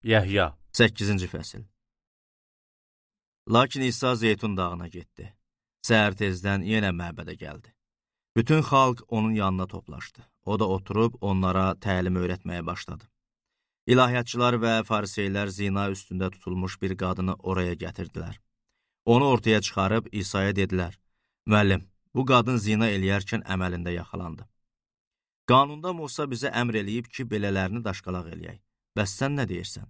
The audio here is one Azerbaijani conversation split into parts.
Yəhya 8-ci fəsil. Lakin İsa Zeytun dağına getdi. Səhər tezdən yenə məbədə gəldi. Bütün xalq onun yanına toplaşdı. O da oturub onlara təlim öyrətməyə başladı. İlahiyyatçılar və fariseylər zina üstündə tutulmuş bir qadını oraya gətirdilər. Onu ortaya çıxarıb İsa'ya dedilər: "Müəllim, bu qadın zina eləyərkən əməlində yaxalandı. Qanunda Musa bizə əmr eləyib ki, belələrini daşqalaq eləyək. Bəs sən nə deyirsən?"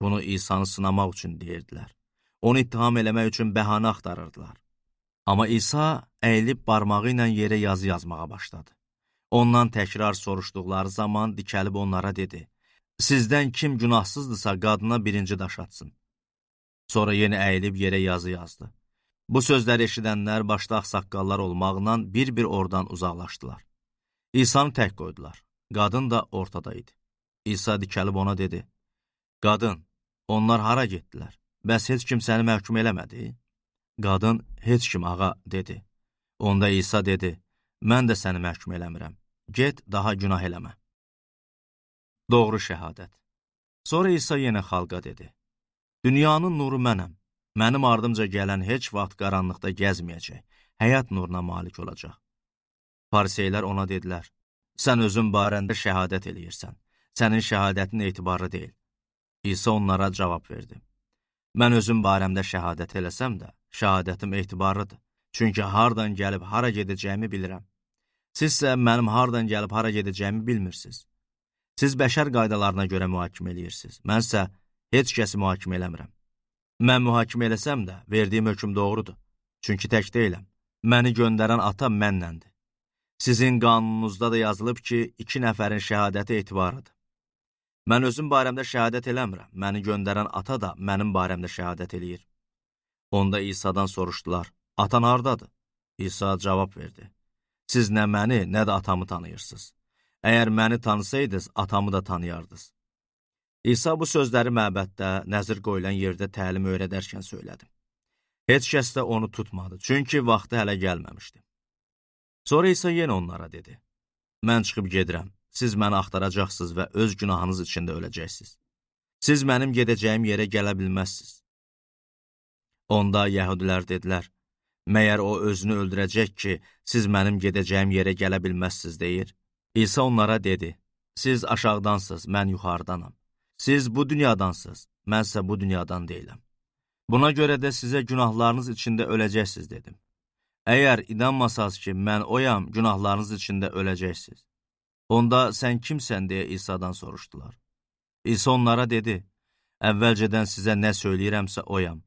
Bunu İsa'nı sınamaq üçün deyirdilər. Onu ittiham eləmək üçün bəhanə axtarırdılar. Amma İsa əyilib barmağı ilə yerə yazı yazmağa başladı. Ondan təkrar soruşduqları zaman dikəlib onlara dedi: "Sizdən kim günahsızdırsa qadına birinci daş atsın." Sonra yenə əyilib yerə yazı yazdı. Bu sözləri eşidənlər başda ağsaqqallar olmaqla bir-bir oradan uzaqlaşdılar. İsa'nı tək qoydular. Qadın da ortada idi. İsa dikəlib ona dedi: "Qadın, onlar hara getdilər? Bəs heç kim səni məhkum eləmədi?" Qadın, "Heç kim, ağa," dedi. Onda İsa dedi: "Mən də səni məhkum eləmirəm. Get, daha günah eləmə." Doğru şəhadət. Sonra İsa yenə xalqa dedi: "Dünyanın nuru mənəm. Mənim ardımca gələn heç vaxt qaranlıqda gəzməyəcək, həyat nuruna malik olacaq." Fariseylər ona dedilər: "Sən özün barəndə şəhadət eləyirsən. Sənin şəhadətin etibarlı deyil." İsa onlara cavab verdi: "Mən özüm barəmdə şəhadət eləsəm də, şəhadətim etibarlıdır. Çünki hardan gəlib hara gedəcəyimi bilirəm. Sizsə mənim hardan gəlib hara gedəcəyimi bilmirsiniz. Siz bəşər qaydalarına görə mühakimə eləyirsiniz. Mənsə heç kəsi mühakimə eləmirəm. Mən mühakimə eləsəm də, verdiyim hökm doğrudur. Çünki tək deyiləm. Məni göndərən ata mənləndir. Sizin qanununuzda da yazılıb ki, 2 nəfərin şəhadəti etibarlıdır. Mən özüm barəmdə şəhadət eləmirəm. Məni göndərən ata da mənim barəmdə şəhadət eləyir." Onda İsa'dan soruşdular: "Atan hardadır?" İsa cavab verdi: "Siz nə məni, nə də atamı tanıyırsınız. Əgər məni tanısaydınız, atamı da tanıyardınız." İsa bu sözləri məbəddə, nəzir qoyulan yerdə təlim öyrədərkən söylədi. Heç kəs də onu tutmadı, çünki vaxtı hələ gəlməmişdi. Sonra İsa yenə onlara dedi: "Mən çıxıb gedirəm. Siz məni axtaracaqsınız və öz günahınız içində öləcəksiniz. Siz mənim gedəcəyim yerə gələ bilməzsiniz." Onda yəhudilər dedilər: "Məyər o özünü öldürəcək ki, siz mənim gedəcəyim yerə gələ bilməzsiniz deyir?" İsa onlara dedi: "Siz aşağıdansınız, mən yuxarıdanam. Siz bu dünyadansınız, mənsə bu dünyadan deyiləm. Buna görə də sizə günahlarınız içində öləcəksiniz dedim. Əgər inanmasaz ki, mən oyam, günahlarınız içində öləcəksiniz." Onda sən kimsən deyə İsa'dan soruşdular. İsa onlara dedi: "Əvvəlcədən sizə nə söyləyirəmsə oyam.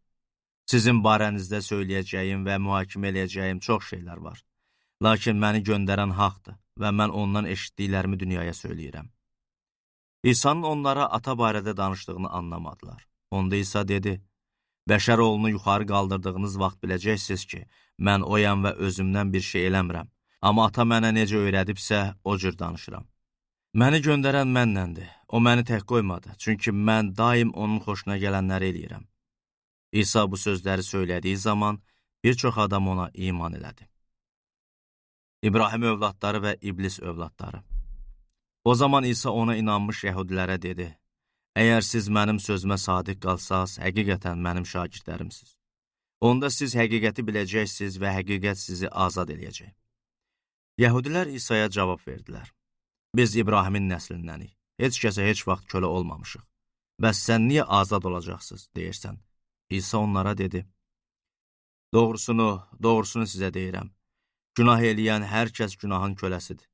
Sizin barənizdə söyləyəcəyim və mühakimə eləyəcəyim çox şeylər var. Lakin məni göndərən haqdır və mən ondan eşitdiklərimi dünyaya söyləyirəm." İsa'nın onlara ata barədə danışdığını anlamadılar. Onda İsa dedi: "Bəşər oğlunu yuxarı qaldırdığınız vaxt biləcəksiniz ki, mən oyam və özümdən bir şey eləmirəm. Amma ata mənə necə öyrədibsə, o cür danışıram. Məni göndərən mənləndir. O məni tək qoymadı, çünki mən daim onun xoşuna gələnləri eləyirəm." İsa bu sözləri söylədiyi zaman bir çox adam ona iman elədi. İbrahim övladları və İblis övladları. O zaman İsa ona inanmış yəhudilərə dedi: "Əgər siz mənim sözümə sadiq qalsaz, həqiqətən mənim şagirdlərimsiz. Onda siz həqiqəti biləcəksiniz və həqiqət sizi azad eləyəcək." Yəhudilər İsa'ya cavab verdilər: "Biz İbrahimin nəslindənik. Heç kəsə heç vaxt kölə olmamışıq. Bəs sən niyə azad olacaqsınız deyirsən?" İsa onlara dedi: Doğrusunu sizə deyirəm. Günah eləyən hər kəs günahın köləsidir.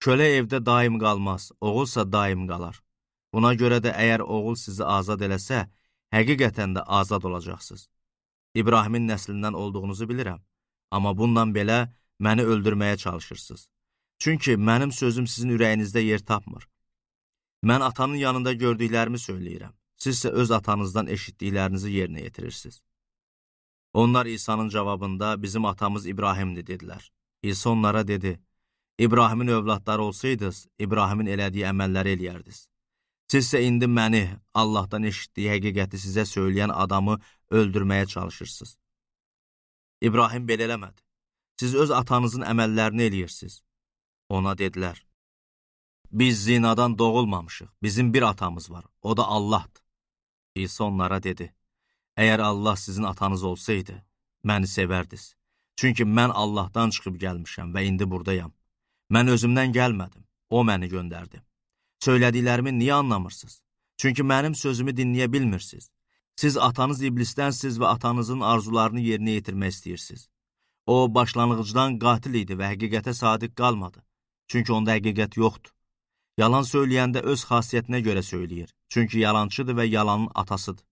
Kölə evdə daim qalmaz, oğulsa daim qalar. Buna görə də əgər oğul sizi azad eləsə, həqiqətən də azad olacaqsınız. İbrahimin nəslindən olduğunuzu bilirəm. Amma bundan belə məni öldürməyə çalışırsınız. Çünki mənim sözüm sizin ürəyinizdə yer tapmır. Mən atanın yanında gördüklərimi söyləyirəm. Sizsə öz atanızdan eşitdiklərinizi yerinə yetirirsiniz. Onlar İsa'nın cavabında bizim atamız İbrahimdir dedilər. İsa onlara dedi: "İbrahimin övladları olsaydınız, İbrahimin elədiyi əməlləri eləyərdiniz. Sizsə indi məni, Allahdan eşitdiyi həqiqəti sizə söyləyən adamı öldürməyə çalışırsınız. İbrahim belə eləmədi. Siz öz atanızın əməllərini eləyirsiniz." Ona dedilər: "Biz zinadan doğulmamışıq. Bizim bir atamız var, o da Allahdır." İsa onlara dedi, əgər Allah sizin atanız olsaydı, məni sevərdiniz. Çünki mən Allahdan çıxıb gəlmişəm və indi buradayam. Mən özümdən gəlmədim, o məni göndərdi. Söylədiklərimi niyə anlamırsınız? Çünki mənim sözümü dinləyə bilmirsiniz. Siz atanız iblisdənsiz və atanızın arzularını yerinə yetirmək istəyirsiniz. O, başlanğıcdan qatil idi və həqiqətə sadiq qalmadı. Çünki onda həqiqət yoxdur. Yalan söyləyəndə öz xasiyyətinə görə söyləyir. Çünki yalancıdır və yalanın atasıdır.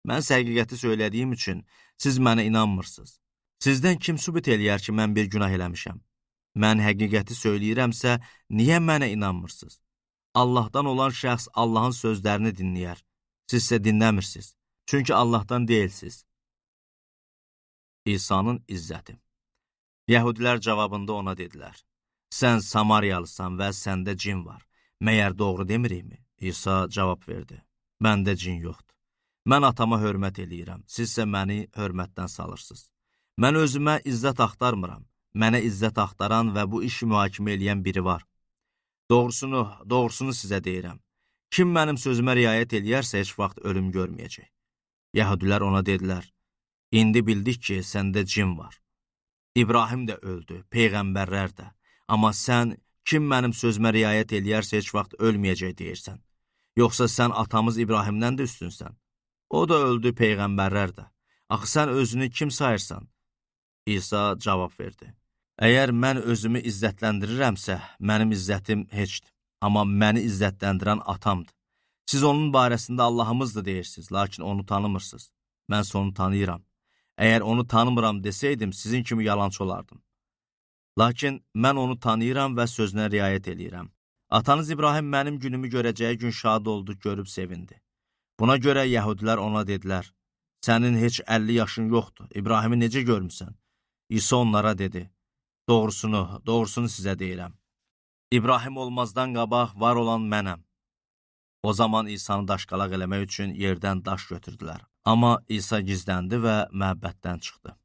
Mən həqiqəti söylədiyim üçün siz mənə inanmırsınız. Sizdən kim sübut eləyər ki, mən bir günah eləmişəm? Mən həqiqəti söyləyirəmsə, niyə mənə inanmırsınız? Allahdan olan şəxs Allahın sözlərini dinləyər. Siz isə dinləmirsiniz. Çünki Allahdan deyilsiniz. İsa'nın izzəti. Yəhudilər cavabında ona dedilər, sən Samariyalısan və səndə cin var. Məyər doğru demirikmi? İsa cavab verdi, məndə cin yoxdur. Mən atama hörmət eləyirəm, siz isə məni hörmətdən salırsınız. Mən özümə izzət axtarmıram. Mənə izzət axtaran və bu işi mühakimə eləyən biri var. Doğrusunu sizə deyirəm. Kim mənim sözümə riayət eləyərsə, heç vaxt ölüm görməyəcək. Yəhudilər ona dedilər, indi bildik ki, səndə cin var. İbrahim də öldü, peyğəmbərlər də. Amma sən, kim mənim sözümə riayət eləyərsə, heç vaxt ölməyəcək deyirsən. Yoxsa sən atamız İbrahimdən də üstünsən. O da öldü, peyğəmbərlər də. Axı sən özünü kim sayırsan? İsa cavab verdi. Əgər mən özümü izzətləndirirəmsə, mənim izzətim heçdir. Amma məni izzətləndirən atamdır. Siz onun barəsində Allahımızdır deyirsiniz, lakin onu tanımırsınız. Mən onu tanıyıram. Əgər onu tanımıram desəydim, sizin kimi yalançı olardım. Lakin mən onu tanıyıram və sözünə riayət eləyirəm. Atanız İbrahim mənim günümü görəcəyi gün şad oldu, görüb sevindi. Buna görə yəhudilər ona dedilər, sənin heç 50 yaşın yoxdur, İbrahimi necə görmüsən? İsa onlara dedi, doğrusunu sizə deyirəm. İbrahim olmazdan qabaq var olan mənəm. O zaman İsa'nı daşqalaq eləmək üçün yerdən daş götürdülər. Amma İsa gizləndi və məbədddən çıxdı.